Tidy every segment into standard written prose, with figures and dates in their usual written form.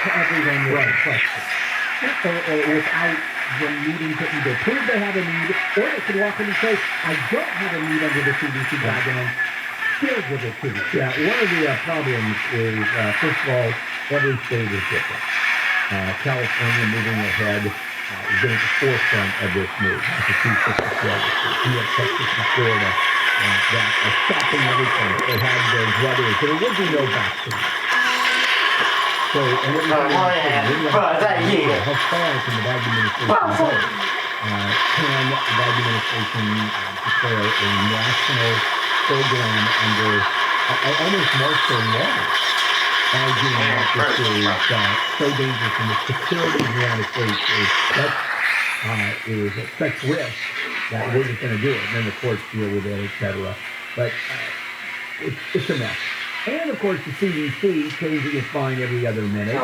to everyone with a question. Or without them needing to either prove they have a need, or they can walk in and say, I don't have a need under the CDC guidelines, still give it to me. Yeah, one of the problems is, first of all, every state is different. California moving ahead is getting at the forefront of this move. Massachusetts is the other state. You have Texas and Florida that are stopping everything. They had their druthers. There would be no vaccine. So, and what how far can the Biden administration go? Can the Biden administration declare a national program under almost martial law, arguing that this is so dangerous and the security of the United States is at such risk that we're just going to do it. And then the courts deal with it, etc. But it's a mess. And, of course, the CDC changing its mind every other minute.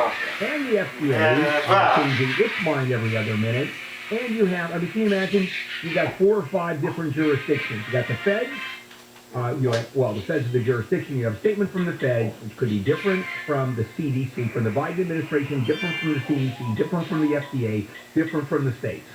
And the FDA changing its mind every other minute. And you have, I mean, can you imagine? You've got 4 or 5 different jurisdictions. You got the feds. The feds are the jurisdiction. You have a statement from the feds, which could be different from the CDC, from the Biden administration, different from the CDC, different from the FDA, different from the states.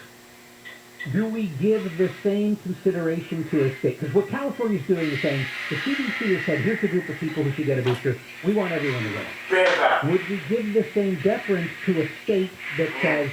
Do we give the same consideration to a state? Because what California's doing is saying, the CDC has said, here's a group of people who should get a booster. We want everyone to get it. Would we give the same deference to a state that says,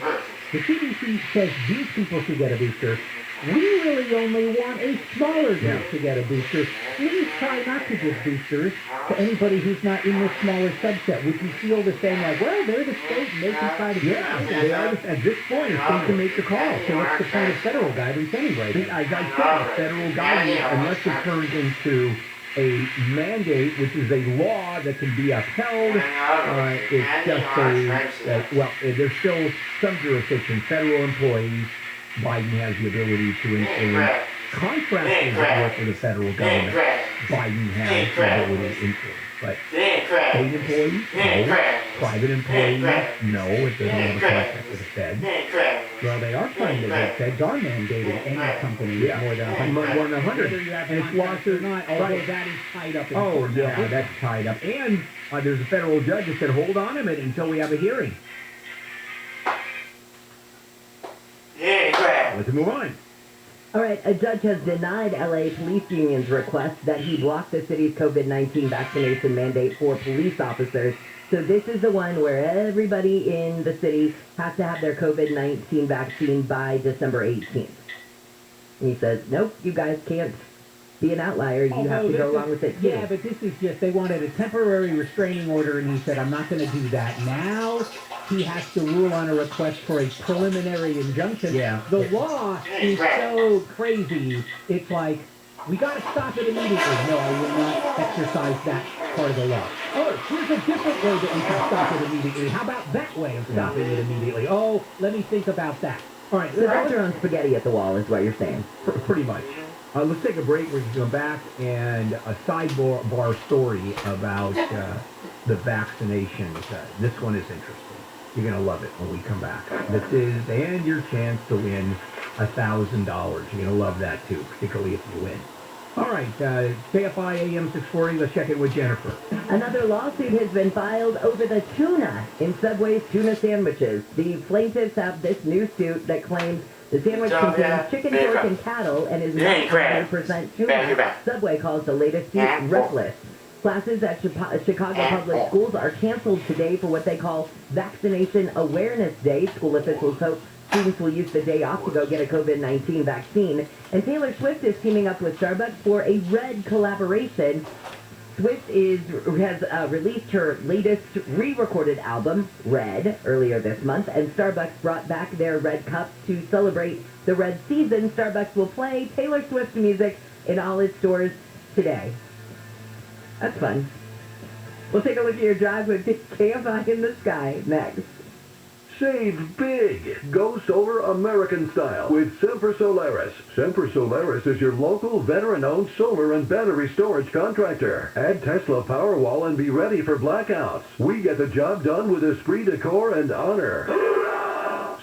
the CDC says these people should get a booster. We really only want a smaller group to get a booster. Please try not to give boosters to anybody who's not in this smaller subset. Would you feel the same, like, well, they're the state and they can try to get it? They are, at this point, it's going to make the call. So what's the point of federal guidance anyway? As I said, federal guidance, unless it turns into a mandate, which is a law that can be upheld, it's just there's still some jurisdictions, federal employees. Biden has the ability to influence. Contractors that work for the federal government, Biden has the ability to influence. But state employees, no. Private employees, no, if they don't have a contract with the Fed. Well, they are trying to get feds are mandating any company more than 100. And it's lost or not, although that is tied up in court. That's tied up. And there's a federal judge that said, hold on a minute until we have a hearing. Let's move on. All right, a judge has denied L.A. police union's request that he block the city's COVID-19 vaccination mandate for police officers. So this is the one where everybody in the city has to have their COVID-19 vaccine by December 18th. And he says, nope, you guys can't be an outlier. You have to go along with it, too. Yeah, but this is just, they wanted a temporary restraining order, and he said, I'm not going to do that. Now he has to rule on a request for a preliminary injunction. Yeah. The law is so crazy. It's like, we got to stop it immediately. No, I will not exercise that part of the law. Oh, here's a different way that we can stop it immediately. How about that way of stopping it immediately? Oh, let me think about that. All right, so they're throwing spaghetti at the wall is what you're saying. Pretty much. Let's take a break. We're going to come back and a sidebar story about the vaccinations. This one is interesting. You're going to love it when we come back. This is, and your chance to win $1,000. You're going to love that, too, particularly if you win. All right, Kfi Am 640, let's check in with Jennifer. Another lawsuit has been filed over the tuna in Subway's tuna sandwiches. The plaintiffs have this new suit that claims the sandwich contains chicken, pork, and cattle and is not 100% tuna. Subway calls the latest suit reckless. Classes at Chicago Public Schools are canceled today for what they call Vaccination Awareness Day. School officials hope students will use the day off to go get a COVID-19 vaccine. And Taylor Swift is teaming up with Starbucks for a Red collaboration. Swift has released her latest re-recorded album, Red, earlier this month, and Starbucks brought back their Red cups to celebrate the Red season. Starbucks will play Taylor Swift music in all its stores today. That's fun. We'll take a look at your drive with KFI in the Sky next. Save big. Go solar American style with Semper Solaris. Semper Solaris is your local veteran-owned solar and battery storage contractor. Add Tesla Powerwall and be ready for blackouts. We get the job done with esprit de corps and honor.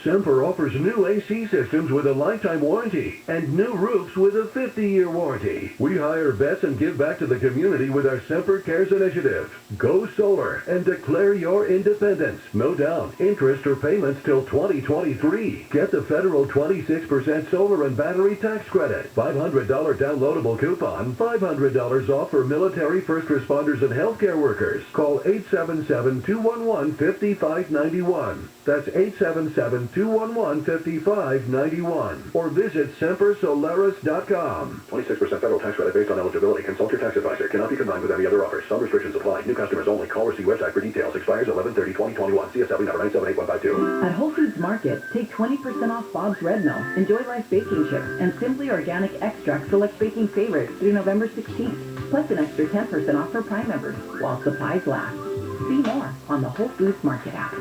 Semper offers new AC systems with a lifetime warranty and new roofs with a 50-year warranty. We hire vets and give back to the community with our Semper Cares initiative. Go solar and declare your independence. No down, interest, or payments till 2023. Get the federal 26% solar and battery tax credit. $500 downloadable coupon. $500 off for military, first responders, and healthcare workers. Call 877-211-5591. That's 877-211-5591. Or visit sempersolaris.com. 26% federal tax credit based on eligibility. Consult your tax advisor. Cannot be combined with any other offers. Some restrictions apply. New customers only. Call or see website for details. Expires 11/30/2021. CSW number 978-152. At Whole Foods Market, take 20% off Bob's Red Mill, Enjoy Life baking chips, and Simply Organic Extract Select Baking Favorites through November 16th. Plus an extra 10% off for Prime members while supplies last. See more on the Whole Foods Market app.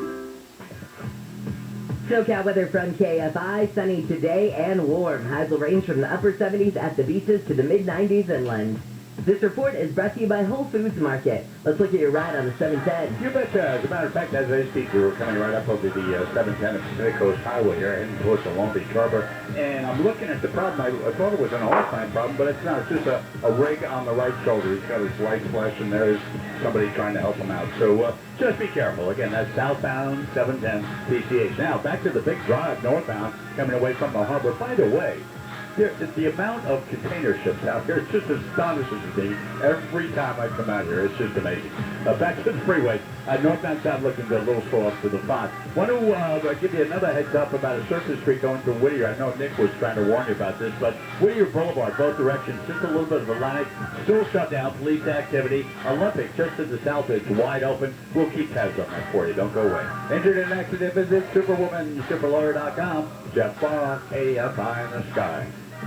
SoCal weather from KFI. Sunny today and warm. Highs will range from the upper 70s at the beaches to the mid-90s inland. This report is brought to you by Whole Foods Market. Let's look at your ride on the 710. You betcha. As a matter of fact, as I speak, we were coming right up over the 710 of Pacific Coast Highway here, heading towards the Long Beach Harbor. And I'm looking at the problem. I thought it was an all-time problem, but it's not. It's just a rig on the right shoulder. He's got his lights flashing. There's somebody trying to help him out. So just be careful. Again, that's southbound 710 PCH. Now, back to the big drive northbound coming away from the harbor. By the way, the amount of container ships out here, it just astonishes me every time I come out here. It's just amazing. Back to the freeway. Northbound south looking a little slow up to the spot. Want to give you another heads up about a surface street going to Whittier. I know Nick was trying to warn you about this, but Whittier Boulevard, both directions, just a little bit of a lag. Still shut down. Police activity. Olympic just to the south. It's wide open. We'll keep tabs on that for you. Don't go away. Injured in an accident, visit superwomansuperlawyer.com. Jeff Barr, AFI in the sky.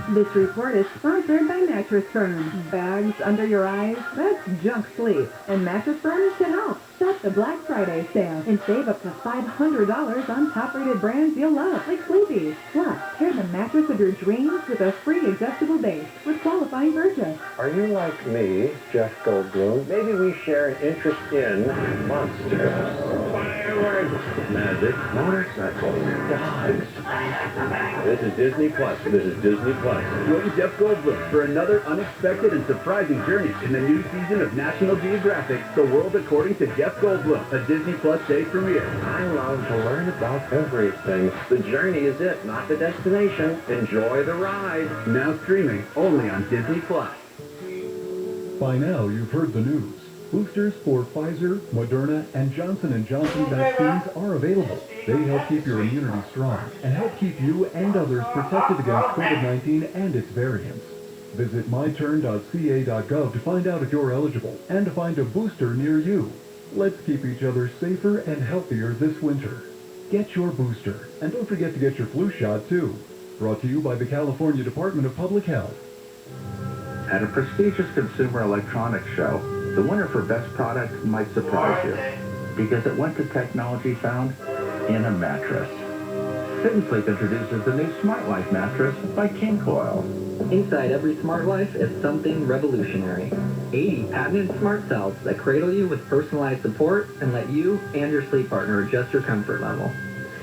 This report is sponsored by Mattress Firm. Bags under your eyes? That's junk sleep. And Mattress Firm can help. Shop the Black Friday sale and save up to $500 on top-rated brands you'll love, like Sleepy's. Plus, pair the mattress of your dreams with a free adjustable base with qualifying purchase. Are you like me, Jeff Goldblum? Maybe we share an interest in monsters, fireworks, magic, motorcycles, dogs. This is Disney Plus. This is Disney Plus. Join Jeff Goldblum for another unexpected and surprising journey in the new season of National Geographic, The World According to Jeff Goldblum, a Disney Plus day premiere. I love to learn about everything. The journey is it, not the destination. Enjoy the ride. Now streaming only on Disney Plus. By now, you've heard the news. Boosters for Pfizer, Moderna, and Johnson & Johnson vaccines are available. They help keep your immunity strong and help keep you and others protected against COVID-19 and its variants. Visit myturn.ca.gov to find out if you're eligible and to find a booster near you. Let's keep each other safer and healthier this winter. Get your booster, and don't forget to get your flu shot, too. Brought to you by the California Department of Public Health. At a prestigious consumer electronics show, the winner for Best Product might surprise you, because it went to technology found in a mattress. Sit and Sleep introduces the new Smart Life mattress by King Coil. Inside every Smart Life is something revolutionary. 80 patented smart cells that cradle you with personalized support and let you and your sleep partner adjust your comfort level.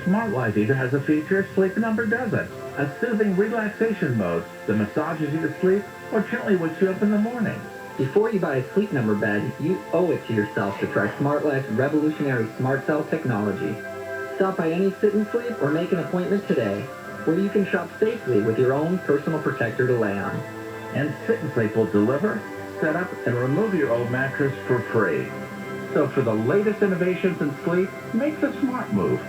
Smart Life either has a feature Sleep Number doesn't, a soothing relaxation mode that massages you to sleep or gently wakes you up in the morning. Before you buy a Sleep Number bed, you owe it to yourself to try Smart Life's revolutionary smart cell technology. Stop by any Sit and Sleep or make an appointment today, where you can shop safely with your own personal protector to lay on. And Sit and Sleep will deliver, set up, and remove your old mattress for free. So for the latest innovations in sleep, make the smart move.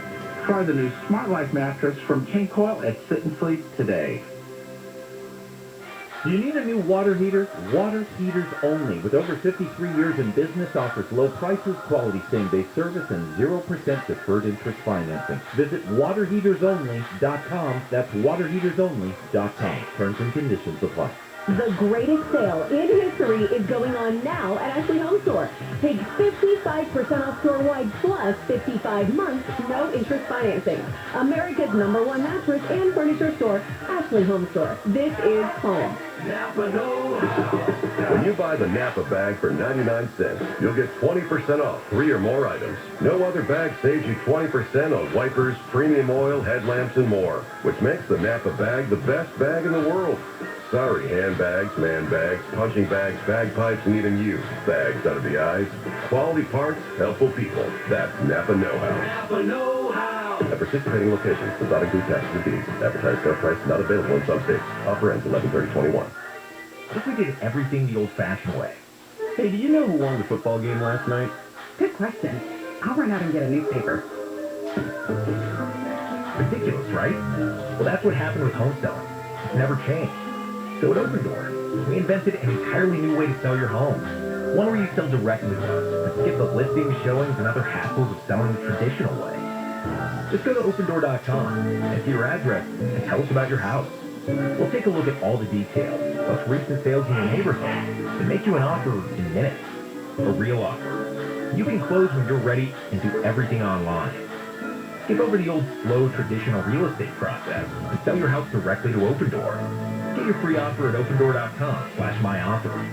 Try the new Smart Life mattress from King Coil at Sit and Sleep today. Do you need a new water heater? Water Heaters Only, with over 53 years in business, offers low prices, quality same-day service, and 0% deferred interest financing. Visit waterheatersonly.com. That's waterheatersonly.com. Terms and conditions apply. The greatest sale in history is going on now at Ashley Home Store. Take 55% off store-wide plus 55 months, no interest financing. America's #1 mattress and furniture store, Ashley Home Store. This is home. Napa knows. When you buy the Napa bag for 99 cents, you'll get 20% off 3 or more items. No other bag saves you 20% on wipers, premium oil, headlamps, and more, which makes the Napa bag the best bag in the world. Sorry, handbags, man bags, punching bags, bagpipes, and even you. Bags under the eyes. Quality parts, helpful people. That's Napa Know-How. Napa Know-How. At participating locations, does not include taxes and fees. Advertised sale price not available in some states. Offer ends 11/30/21. What if we did everything the old-fashioned way? Hey, do you know who won the football game last night? Good question. I'll run out and get a newspaper. Ridiculous, right? Well, that's what happened with home selling. It's never changed. So at Open Door, we invented an entirely new way to sell your home. One where you sell directly to us and skip the listings, showings, and other hassles of selling the traditional way. Just go to opendoor.com, enter your address, and tell us about your house. We'll take a look at all the details, plus recent sales in your neighborhood, and make you an offer in minutes. A real offer. You can close when you're ready and do everything online. Skip over the old slow traditional real estate process and sell your house directly to Open Door. Get your free offer at opendoor.com/myoffer.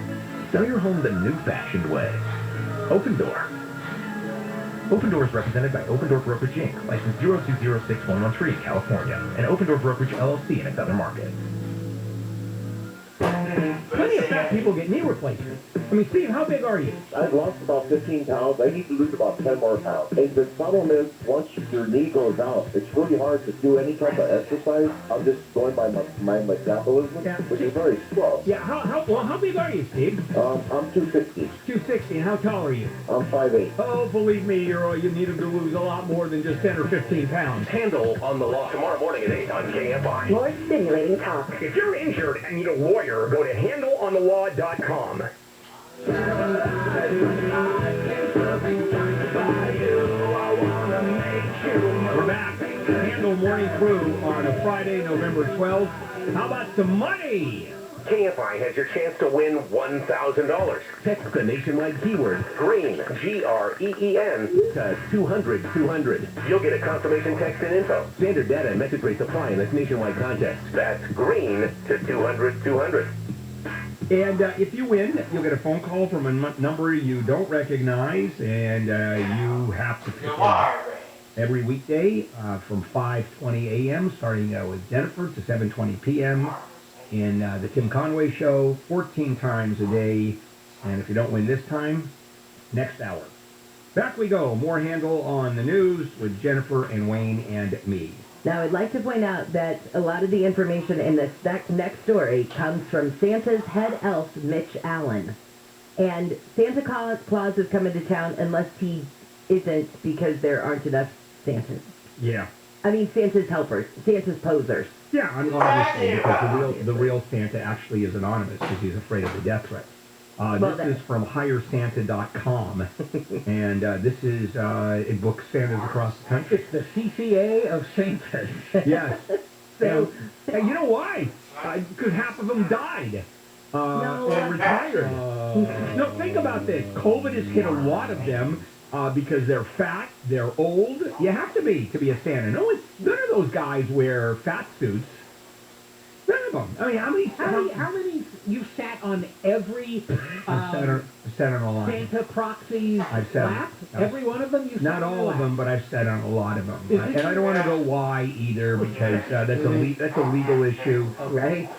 Sell your home the new-fashioned way. Open Door. Open Door is represented by Open Door Brokerage Inc., license 0206113, California, and Open Door Brokerage LLC in its other markets. Plenty of fat people get knee replacements. I mean, Steve, how big are you? I've lost about 15 pounds. I need to lose about 10 more pounds. And the problem is, once your knee goes out, it's really hard to do any type of exercise. I'm just going by my metabolism, which is very slow. Yeah, how big are you, Steve? I'm 260. 260, and how tall are you? I'm 5'8". Oh, believe me, you need to lose a lot more than just 10 or 15 pounds. Handle on the Law. Tomorrow morning at 8 on KFI. More stimulating talk. If you're injured and need a lawyer, go to handleonthelaw.com. We're back. Handle Morning Crew on a Friday, November 12th. How about some money? KFI has your chance to win $1,000. Text the nationwide keyword Green, G-R-E-E-N, to 200-200. You'll get a confirmation text and info. Standard data and message rates apply in this nationwide contest. That's green to 200-200. And if you win, you'll get a phone call from a number you don't recognize, and you have to pick up every weekday from 5:20 a.m., starting with Jennifer, to 7:20 p.m. in the Tim Conway Show, 14 times a day. And if you don't win this time, next hour. Back we go. More Handle on the news with Jennifer and Wayne and me. Now, I'd like to point out that a lot of the information in this next story comes from Santa's head elf, Mitch Allen. And Santa Claus is coming to town unless he isn't, because there aren't enough Santas. Yeah. I mean, Santa's helpers, Santa's posers. Yeah, obviously, because the real Santa actually is anonymous because he's afraid of the death threat. This is from HireSanta.com, and this is a book Santas across the country. It's the CCA of Santas. Yes. So, you know why? Because half of them died or retired. No, think about this. COVID has hit a lot of them because they're fat, they're old. You have to be a Santa. None of those guys wear fat suits. None of them. I mean, how many you sat on every I've sat on a lot. Santa proxies lap? Every one of them you sat on? Not all of them, but I've sat on a lot of them. And I don't want to go why either, because that's a legal issue. Right?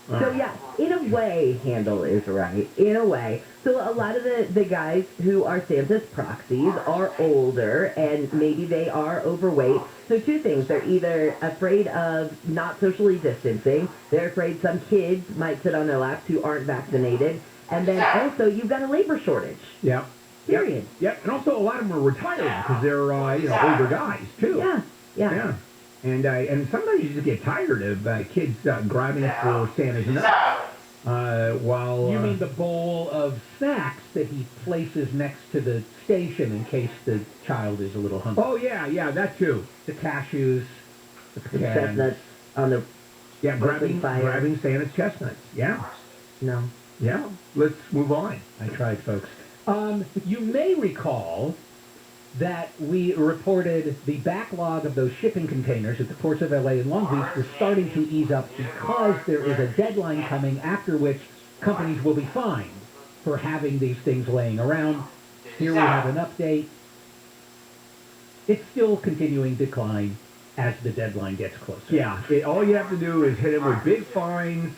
So yeah, in a way, Handle is right. In a way. So a lot of the guys who are Santa's proxies are older, and maybe they are overweight. So two things. They're either afraid of not socially distancing. They're afraid some kids might sit on their laps who aren't vaccinated. And then also, you've got a labor shortage. Yeah. Period. Yep. And also, a lot of them are retired because they're, older guys, too. Yeah. And sometimes you just get tired of kids grabbing for Santa's nuts. While you mean the bowl of snacks that he places next to the station in case the child is a little hungry? Oh yeah, that too. The cashews, the pecans. Chestnuts on the grabbing Santa's chestnuts. Yeah. No. Yeah. Let's move on. I tried, folks. You may recall that we reported the backlog of those shipping containers at the ports of LA and Long Beach was starting to ease up because there is a deadline coming after which companies will be fined for having these things laying around. Here we have an update. It's still continuing decline as the deadline gets closer. Yeah, all you have to do is hit them with big fines,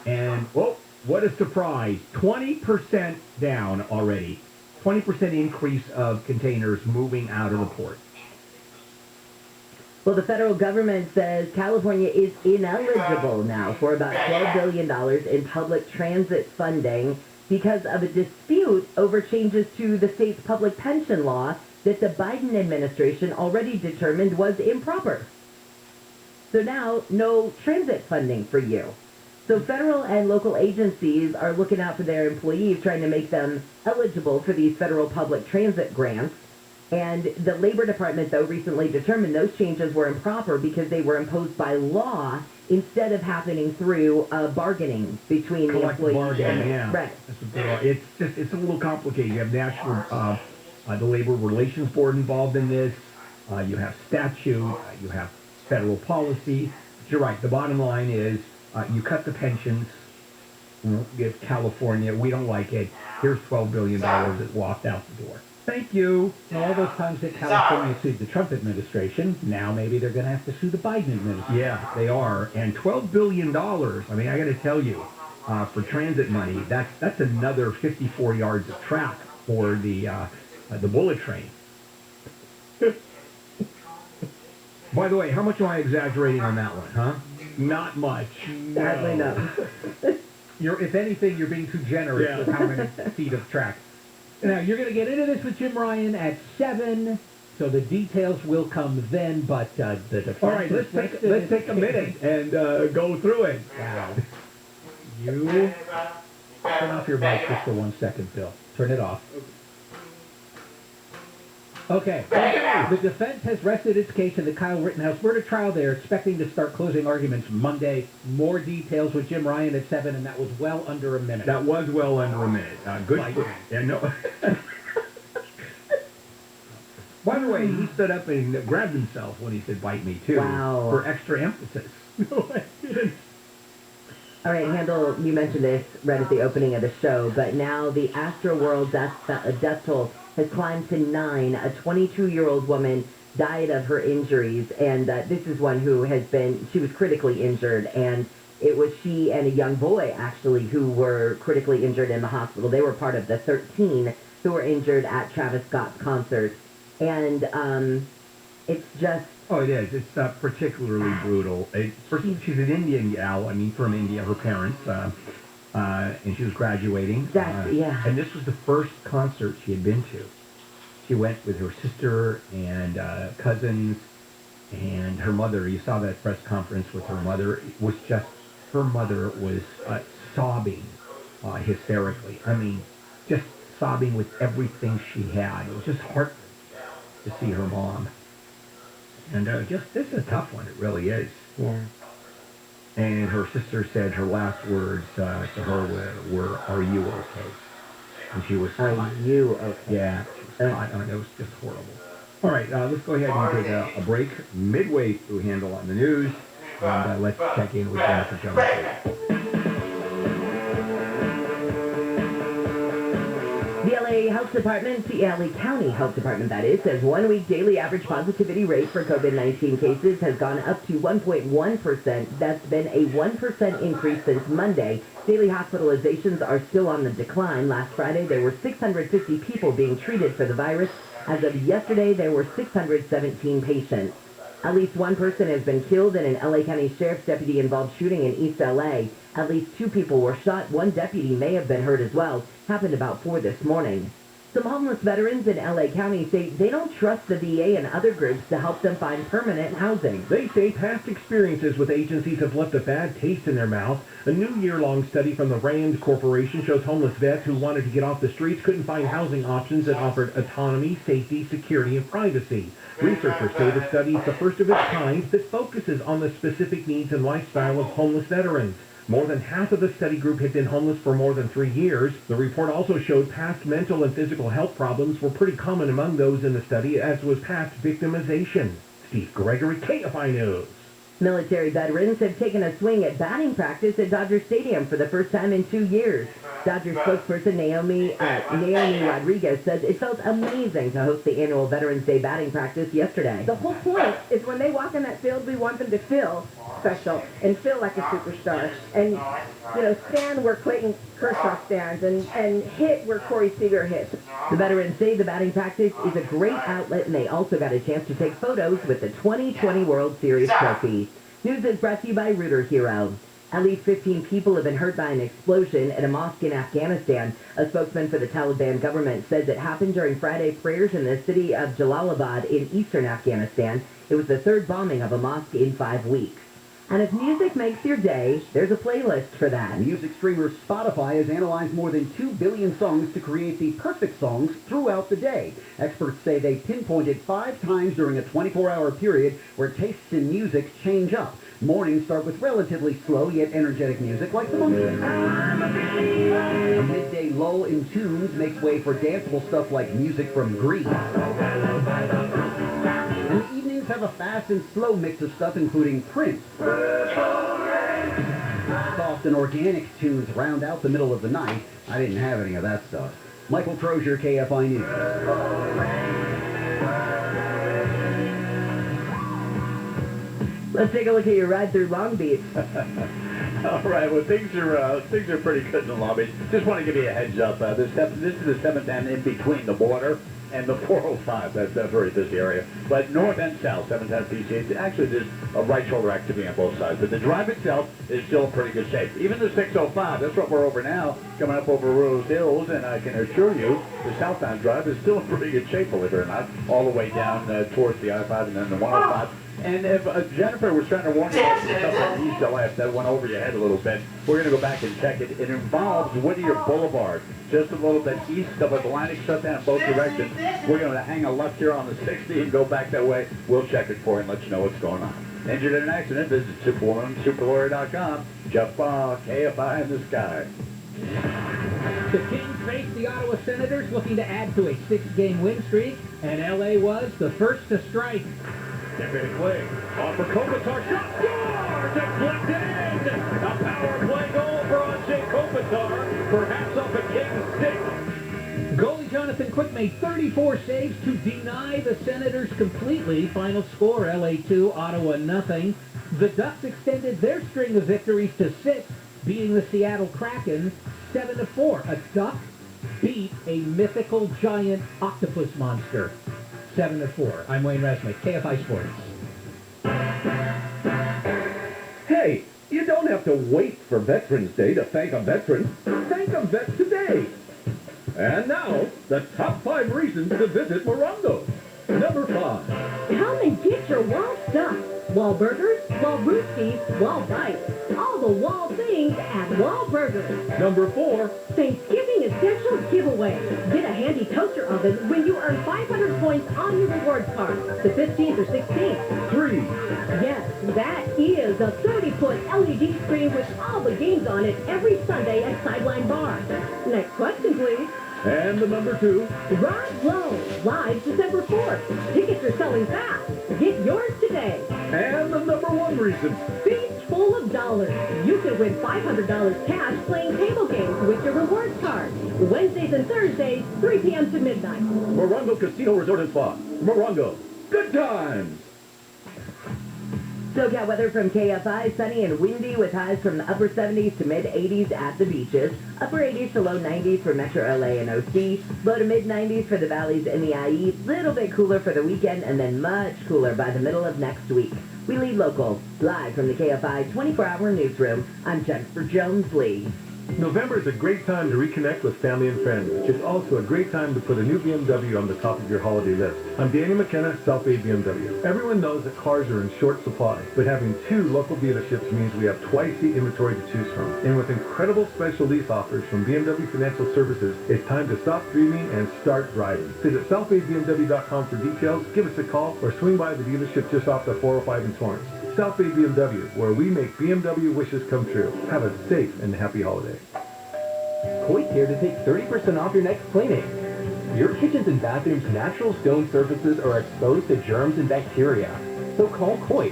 and, whoa, what a surprise. 20% down already. 20% increase of containers moving out of the port. Well, the federal government says California is ineligible now for about $12 billion in public transit funding because of a dispute over changes to the state's public pension law that the Biden administration already determined was improper. So now, no transit funding for you. So federal and local agencies are looking out for their employees, trying to make them eligible for these federal public transit grants. And the Labor Department, though, recently determined those changes were improper because they were imposed by law instead of happening through bargaining between the employees. Bargaining, yeah. Right. It's a little complicated. You have national, the Labor Relations Board involved in this. You have statute. You have federal policy. But you're right. The bottom line is you cut the pensions. If California, we don't like it. Here's $12 billion that walked out the door. Thank you. And all those times that California sued the Trump administration, now maybe they're going to have to sue the Biden administration. Yeah, they are. And $12 billion, I mean, I got to tell you, for transit money, that's another 54 yards of track for the bullet train. By the way, how much am I exaggerating on that one, huh? Not much. Sadly, no. If anything, you're being too generous with how many feet of track. Now, you're going to get into this with Jim Ryan at 7, so the details will come then, but the defense... All right, let's take a minute and go through it. Wow. You turn off your mic just for 1 second, Bill. Turn it off. Okay. The defense has rested its case in the Kyle Rittenhouse murder trial. They're expecting to start closing arguments Monday. More details with Jim Ryan at 7, and that was well under a minute. That was well under a minute. Good. Yeah, no. By the way, he stood up and grabbed himself when he said "bite me" too. Wow. For extra emphasis. No, I didn't. All right, Handel, you mentioned this right at the opening of the show, but now the Astroworld death toll has climbed to 9. A 22-year-old woman died of her injuries, and this is one who she was critically injured, and it was she and a young boy, actually, who were critically injured in the hospital. They were part of the 13 who were injured at Travis Scott's concert, and it's just... Oh, it is. It's particularly brutal. She's an Indian gal, from India, her parents, and she was graduating. Yeah. And this was the first concert she had been to. She went with her sister and cousins and her mother. You saw that press conference with her mother. It was just, her mother was sobbing hysterically. Just sobbing with everything she had. It was just heartbreaking to see her mom. And this is a tough one. It really is. Yeah. And her sister said her last words to her were, "Are you okay?" And she was... Are you okay? Yeah. It was just horrible. All right, let's go ahead and take a break midway through Handle on the News. And let's check in with Jennifer Jones. The LA Health Department, the LA County Health Department, that is, says 1 week daily average positivity rate for COVID-19 cases has gone up to 1.1%. That's been a 1% increase since Monday. Daily hospitalizations are still on the decline. Last Friday, there were 650 people being treated for the virus. As of yesterday, there were 617 patients. At least one person has been killed in an LA County Sheriff's deputy-involved shooting in East LA. At least 2 people were shot. 1 deputy may have been hurt as well. Happened about 4 this morning. Some homeless veterans in LA County say they don't trust the VA and other groups to help them find permanent housing. They say past experiences with agencies have left a bad taste in their mouth. A new year-long study from the RAND Corporation shows homeless vets who wanted to get off the streets couldn't find housing options that offered autonomy, safety, security, and privacy. Researchers say the study is the first of its kind that focuses on the specific needs and lifestyle of homeless veterans. More than half of the study group had been homeless for more than 3 years. The report also showed past mental and physical health problems were pretty common among those in the study, as was past victimization. Steve Gregory, Kfi News. Military veterans have taken a swing at batting practice at Dodger Stadium for the first time in 2 years. Dodger spokesperson Naomi Rodriguez says it felt amazing to host the annual Veterans Day batting practice yesterday. The whole point is when they walk in that field, we want them to feel special and feel like a superstar. And, you know, stand where Clayton Kershaw stands and hit where Corey Seager hits. The veterans say the batting practice is a great outlet, and they also got a chance to take photos with the 2020 World Series trophy. News is brought to you by Rooter Hero. At least 15 people have been hurt by an explosion at a mosque in Afghanistan. A spokesman for the Taliban government says it happened during Friday prayers in the city of Jalalabad in eastern Afghanistan. It was the third bombing of a mosque in 5 weeks. And if music makes your day, there's a playlist for that. Music streamer Spotify has analyzed more than 2 billion songs to create the perfect songs throughout the day. Experts say they pinpointed 5 times during a 24-hour period where tastes in music change up. Mornings start with relatively slow yet energetic music like the Monkees. A midday lull in tunes makes way for danceable stuff like music from Grease. And the evenings have a fast and slow mix of stuff including Prince. Soft and organic tunes round out the middle of the night. I didn't have any of that stuff. Michael Crozier, KFI News. Let's take a look at your ride through Long Beach. All right, well, things are pretty good in Long Beach. Just want to give you a heads up. This is the 7th and in between the border and the 405. That's a very busy area. But north and south, 710 PCH, actually there's a right shoulder activity on both sides. But the drive itself is still in pretty good shape. Even the 605, that's what we're over now, coming up over Rose Hills, and I can assure you the southbound drive is still in pretty good shape, believe it or not, all the way down towards the I-5 and then the 105. And if Jennifer was trying to warn you about stuff on East LF, that went over your head a little bit, we're going to go back and check it. It involves Whittier Boulevard, just a little bit east of Atlantic, shutdown in both directions. We're going to hang a left here on the 60 and go back that way. We'll check it for you and let you know what's going on. Injured in an accident, visit superwomansuperlawyer.com. Jeff Baugh, KFI in the sky. The Kings face the Ottawa Senators looking to add to a 6-game win streak, and LA was the first to strike. Big play. Off for Kopitar. Shot score! Deflected in! A power play goal for Ajay Kopitar. Perhaps off a King's stick. Goalie Jonathan Quick made 34 saves to deny the Senators completely. Final score, LA 2, Ottawa nothing. The Ducks extended their string of victories to 6, beating the Seattle Kraken 7-4. A Duck beat a mythical giant octopus monster. 7-4. I'm Wayne Resnick, KFI Sports. Hey, you don't have to wait for Veterans Day to thank a veteran. Thank a vet today. And now, the top 5 reasons to visit Murango. Number 5. Come and get your wall stuff. Wall burgers, wall brewskis, wall bites. All the wall things at Wall Burgers. Number 4. Thanksgiving Essential Giveaway. Get a handy toaster oven when you earn 500 points on your rewards card. The 15th or 16th. 3. Yes, that is a 30-foot LED screen with all the games on it every Sunday at Sideline Bar. Next question, please. And the number 2. Rod Lowe, live December 4th. Tickets are selling fast. Get yours today. And the number 1 reason. Feast full of dollars. You can win $500 cash playing table games with your rewards card. Wednesdays and Thursdays, 3 p.m. to midnight. Murango Casino Resort and Spa. Murango. Good times. SoCal weather from KFI, sunny and windy with highs from the upper 70s to mid-80s at the beaches, upper 80s to low 90s for Metro LA and OC, low to mid-90s for the valleys and the IE, little bit cooler for the weekend, and then much cooler by the middle of next week. We lead local, live from the KFI 24-hour newsroom. I'm Jennifer Jones-Lee. November is a great time to reconnect with family and friends. It's also a great time to put a new BMW on the top of your holiday list. I'm Danny McKenna, South Bay BMW. Everyone knows that cars are in short supply, but having 2 local dealerships means we have twice the inventory to choose from. And with incredible special lease offers from BMW Financial Services, it's time to stop dreaming and start driving. Visit southbaybmw.com for details, give us a call, or swing by the dealership just off the 405 in Torrance. South Bay BMW, where we make BMW wishes come true. Have a safe and happy holiday. Coit's here to take 30% off your next cleaning. Your kitchens and bathrooms' natural stone surfaces are exposed to germs and bacteria. So call Coit.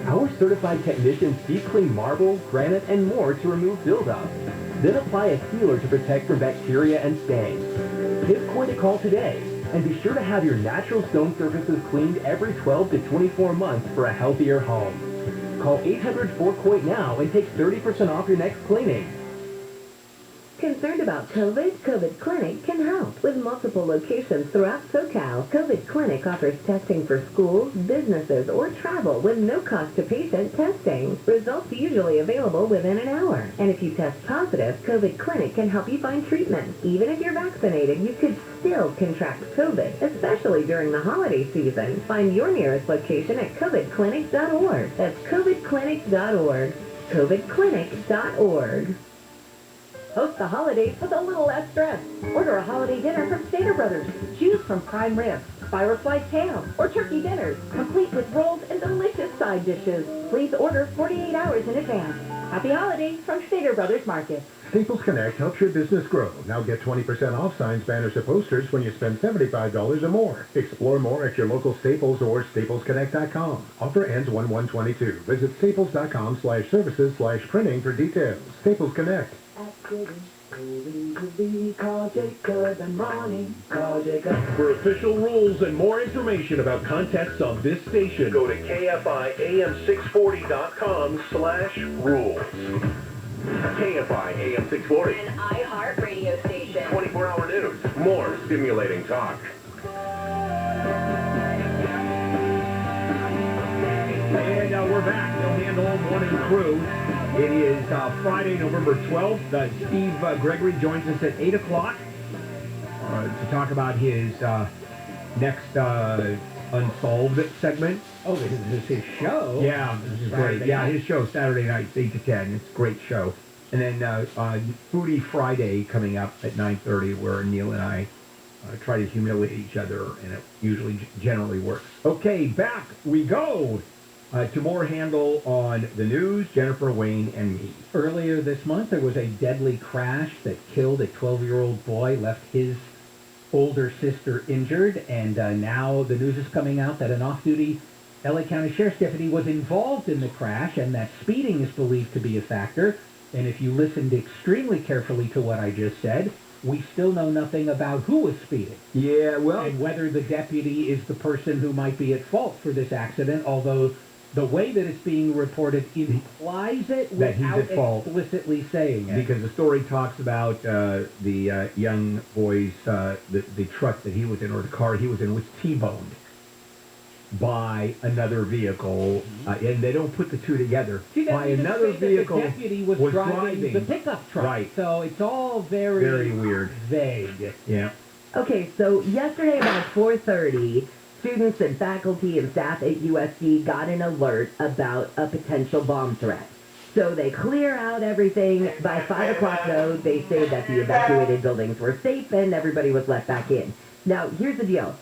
Our certified technicians deep clean marble, granite, and more to remove buildup. Then apply a sealer to protect from bacteria and stains. Give Coit a call today, and be sure to have your natural stone surfaces cleaned every 12 to 24 months for a healthier home. Call 800-4COIT now and take 30% off your next cleaning. Concerned about COVID? COVID Clinic can help. With multiple locations throughout SoCal, COVID Clinic offers testing for schools, businesses, or travel with no cost to patient testing. Results usually available within an hour. And if you test positive, COVID Clinic can help you find treatment. Even if you're vaccinated, you could still contract COVID, especially during the holiday season. Find your nearest location at covidclinic.org. That's covidclinic.org. covidclinic.org. Host the holidays with a little less stress. Order a holiday dinner from Stater Brothers. Choose from prime rib, spiral sliced ham, or turkey dinners, complete with rolls and delicious side dishes. Please order 48 hours in advance. Happy holidays from Stater Brothers Market. Staples Connect helps your business grow. Now get 20% off signs, banners, and posters when you spend $75 or more. Explore more at your local Staples or staplesconnect.com. Offer ends 1/1/22. Visit staples.com/services/printing for details. Staples Connect. For official rules and more information about contests on this station, go to KFIAM640.com/rules. KFI AM 640. An iHeart radio station. 24-hour news. More stimulating talk. And we're back. No Handle Morning Crew. It is Friday, November 12th. Steve Gregory joins us at 8 o'clock to talk about his next Unsolved segment. Oh, this is his show? Yeah, this is great. Yeah, his show, Saturday nights, 8 to 10. It's a great show. And then Foodie Friday coming up at 9:30, where Neil and I try to humiliate each other, and it usually generally works. Okay, back we go to more Handle on the news, Jennifer, Wayne, and me. Earlier this month, there was a deadly crash that killed a 12-year-old boy, left his older sister injured, and now the news is coming out that an off-duty LA County Sheriff's deputy was involved in the crash, and that speeding is believed to be a factor. And if you listened extremely carefully to what I just said, we still know nothing about who was speeding. Yeah, well... And whether the deputy is the person who might be at fault for this accident, although the way that it's being reported implies it that he's without at fault, explicitly saying it. Because the story talks about the young boy's, the truck that he was in, or the car he was in, was T-boned by another vehicle, and they don't put the two together. See, by another vehicle, the deputy was driving the pickup truck. Right. So it's all very weird. Vague. Yeah. Okay, so yesterday about 4:30, students and faculty and staff at USC got an alert about a potential bomb threat. So they clear out everything. By 5 o'clock, though, they say that the evacuated buildings were safe and everybody was let back in. Now, here's the deal.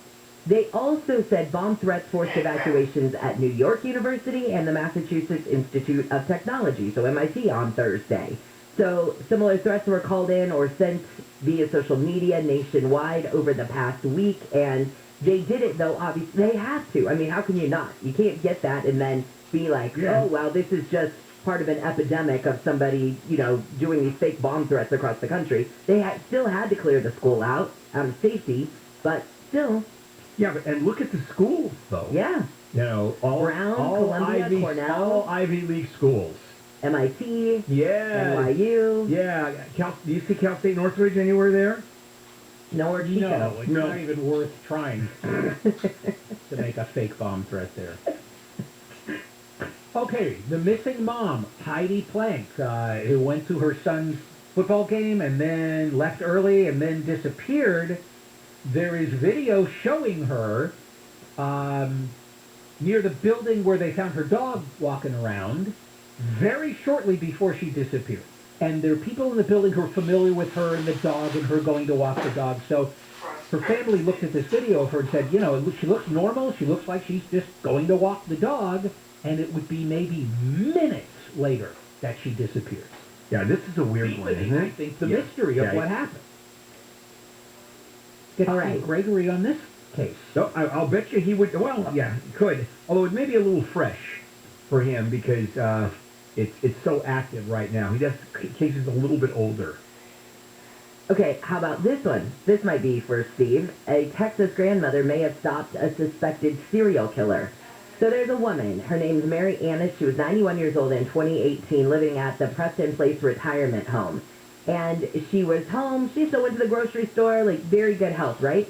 They also said bomb threats forced evacuations at New York University and the Massachusetts Institute of Technology, so MIT, on Thursday. So similar threats were called in or sent via social media nationwide over the past week, and they did it, though, obviously. They have to. I mean, how can you not? You can't get that and then be like, oh, well, this is just part of an epidemic of somebody, doing these fake bomb threats across the country. They still had to clear the school out of safety, but still... Yeah, and look at the schools, though. Yeah. All Brown, Columbia, Cornell. All Ivy League schools. MIT. Yeah. NYU. Yeah. Do you see Cal State Northridge anywhere there? No, it's not even worth trying to make a fake bomb threat there. Okay, the missing mom, Heidi Plank, who went to her son's football game and then left early and then disappeared. There is video showing her near the building where they found her dog walking around very shortly before she disappeared. And there are people in the building who are familiar with her and the dog and her going to walk the dog. So her family looked at this video of her and said, she looks normal. She looks like she's just going to walk the dog. And it would be maybe minutes later that she disappears. Yeah, this is a weird one, isn't it? I think the mystery of what happened. Get Steve Gregory on this case. So I'll bet you he would. Well, yeah, he could. Although it may be a little fresh. for him because it's so active right now. Case is a little bit older. Okay, how about this one? This might be for Steve. A Texas grandmother may have stopped a suspected serial killer. So there's a woman. Her name's Mary Annis. She was 91 years old in 2018, living at the Preston Place retirement home. And she was home. She still went to the grocery store, like very good health, right?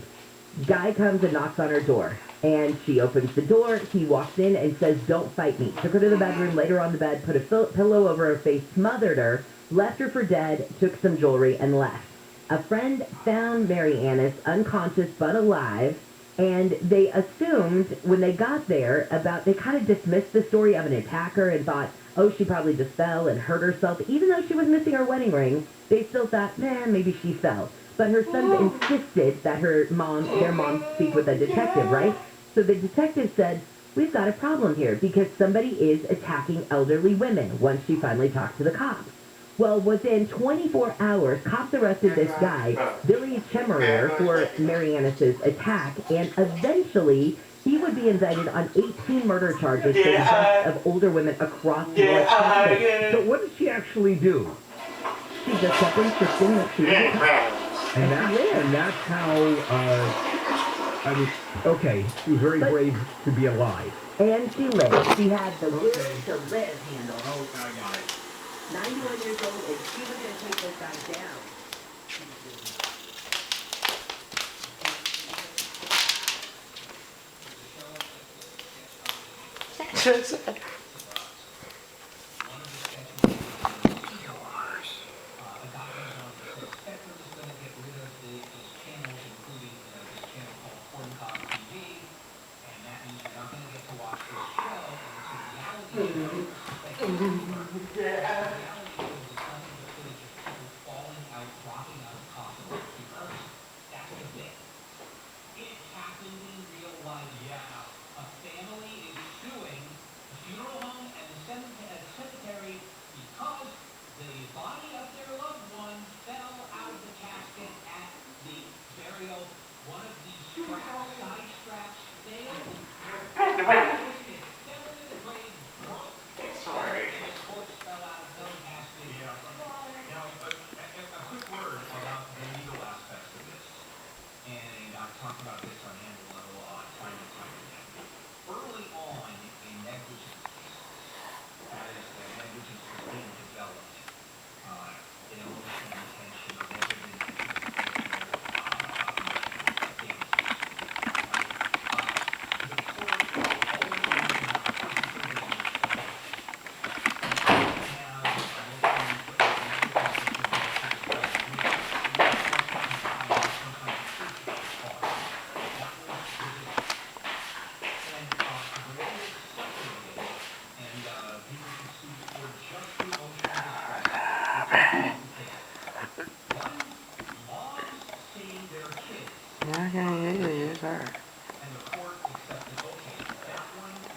Guy comes and knocks on her door. And she opens the door. He walks in and says, "Don't fight me." Took her to the bedroom, laid her on the bed, put a pillow over her face, smothered her, left her for dead, took some jewelry, and left. A friend found Mary Annis unconscious but alive, and they assumed when they got there they kind of dismissed the story of an attacker and thought, oh, she probably just fell and hurt herself. Even though she was missing her wedding ring, they still thought, man, maybe she fell. But her sons insisted that their mom speak with a detective, right? So the detective said, we've got a problem here because somebody is attacking elderly women once she finally talked to the cops. Well, within 24 hours, cops arrested this guy, Billy Chemerer, for Mary Annis's attack, and eventually he would be indicted on 18 murder charges for the deaths of older women across North Texas. So what did she actually do? She just kept insisting that she was a cop. And that's how, okay, she was very brave to be alive. And she lived. She had the will to live handle. Oh, I got it. 91 years old, and she was going to take this guy down.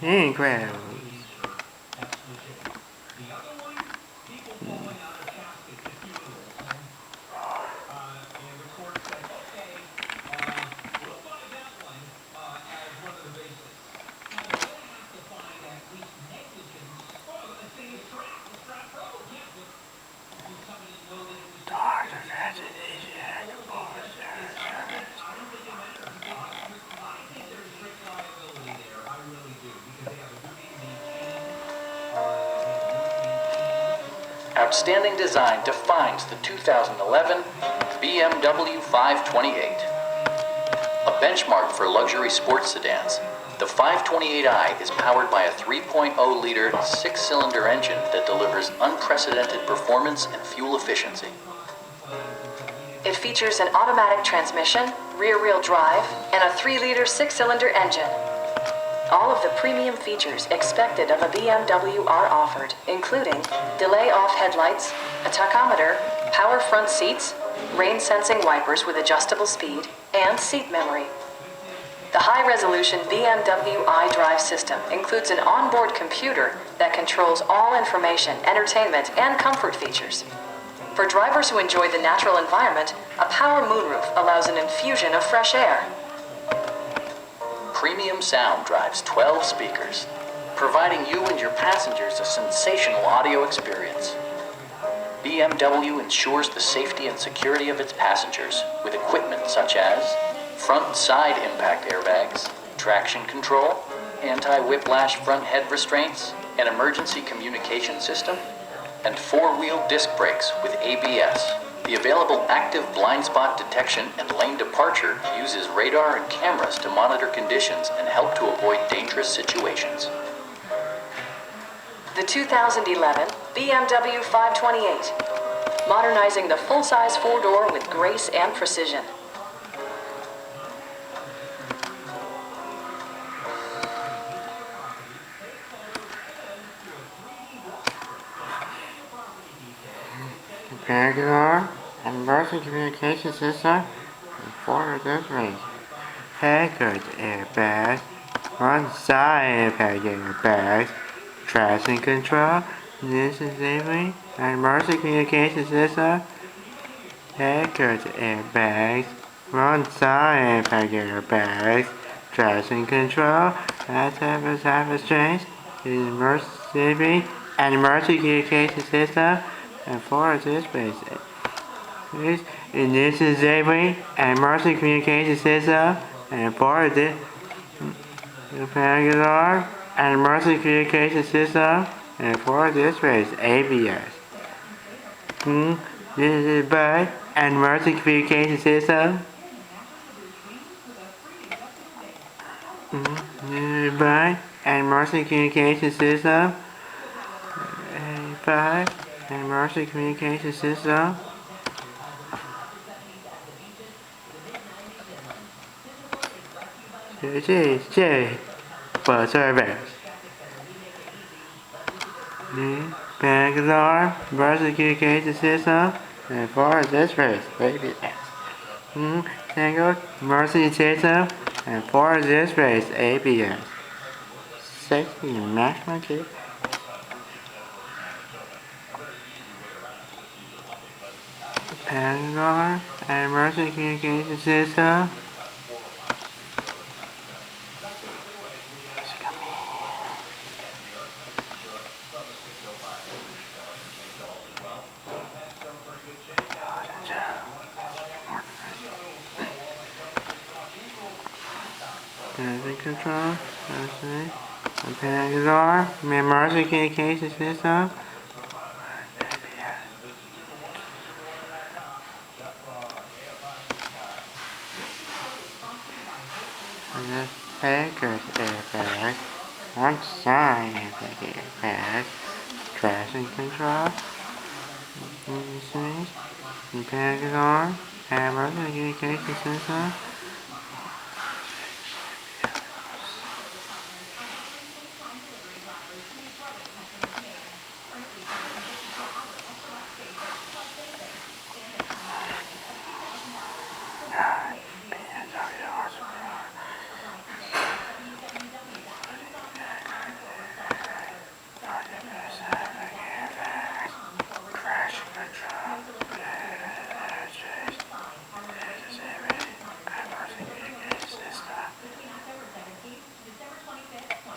Incredible. Outstanding design defines the 2011 BMW 528. A benchmark for luxury sports sedans, the 528i is powered by a 3.0-liter six-cylinder engine that delivers unprecedented performance and fuel efficiency. It features an automatic transmission, rear-wheel drive, and a 3-liter six-cylinder engine. All of the premium features expected of a BMW are offered, including delay-off headlights, a tachometer, power front seats, rain-sensing wipers with adjustable speed, and seat memory. The high-resolution BMW iDrive system includes an onboard computer that controls all information, entertainment, and comfort features. For drivers who enjoy the natural environment, a power moonroof allows an infusion of fresh air. Premium sound drives 12 speakers. providing you and your passengers a sensational audio experience. BMW ensures the safety and security of its passengers with equipment such as front side impact airbags, traction control, anti-whiplash front head restraints, an emergency communication system, and four-wheel disc brakes with ABS. The available active blind spot detection and lane departure uses radar and cameras to monitor conditions and help to avoid dangerous situations. The 2011 BMW 528. Modernizing the full-size four-door with grace and precision. Regular emergency communication system for this race. Package airbag, one side impact airbags, traction control, disabling, emergency communication system. Package airbags, one side impact airbags, traction control, anti-whiplash restraints, emergency and emergency communication system. And for this base, in this disabling and emergency communication system, and for this regular and emergency communication system, and for this base, ABS. This is by and emergency communication system. This is by and emergency communication system. A5. And emergency communication system. J for service. Back alarm, emergency communication system, and for this race, baby. Single emergency system, and for this race, ABS. Safety maximum key. Alarm and emergency communication system. Traffic control, alarm, emergency communication system. Package airbag, one side airbag, traction control, impact alarm, emergency communication system.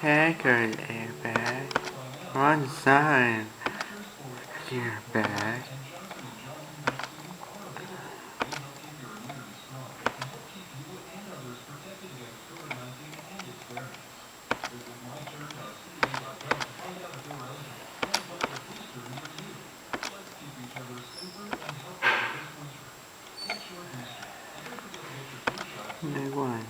Package airbag, one side airbag. Big one.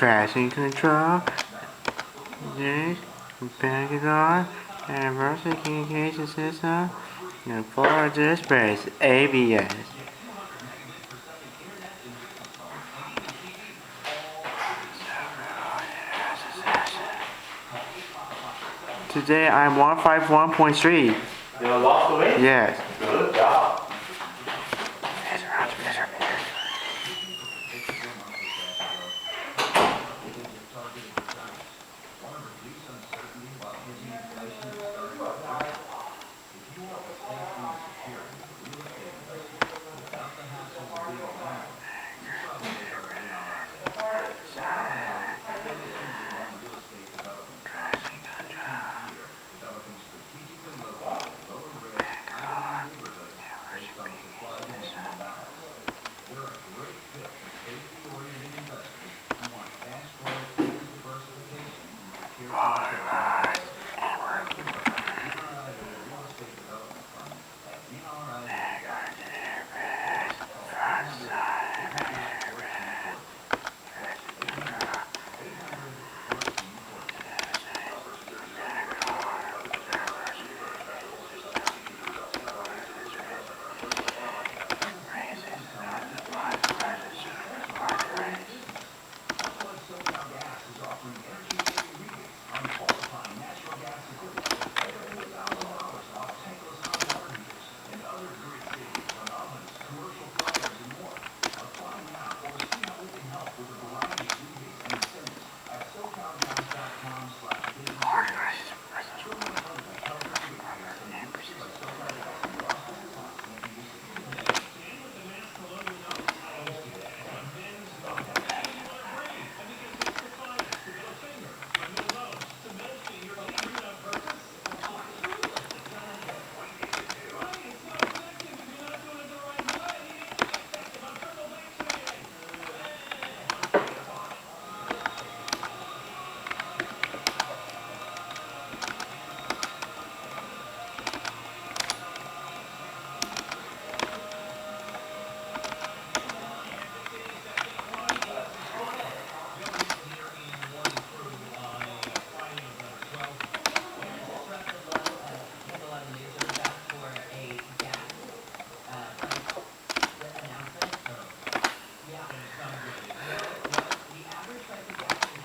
traction control, this, back it on, and reverse communication system, and 4 disc brakes, ABS. Today I'm 151.3. You lost the weight? Yes. Good job.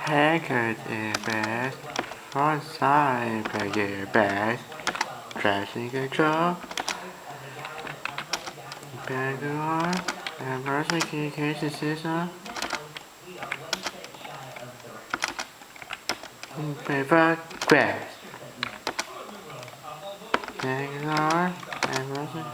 Haircut airbag, front side airbag, traction control, back door, and reverse communication system, paper grass, back door, and reverse.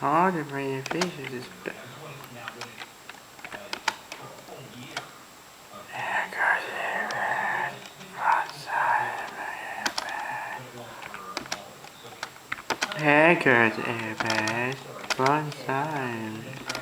All the main features is haircut airbag, front side.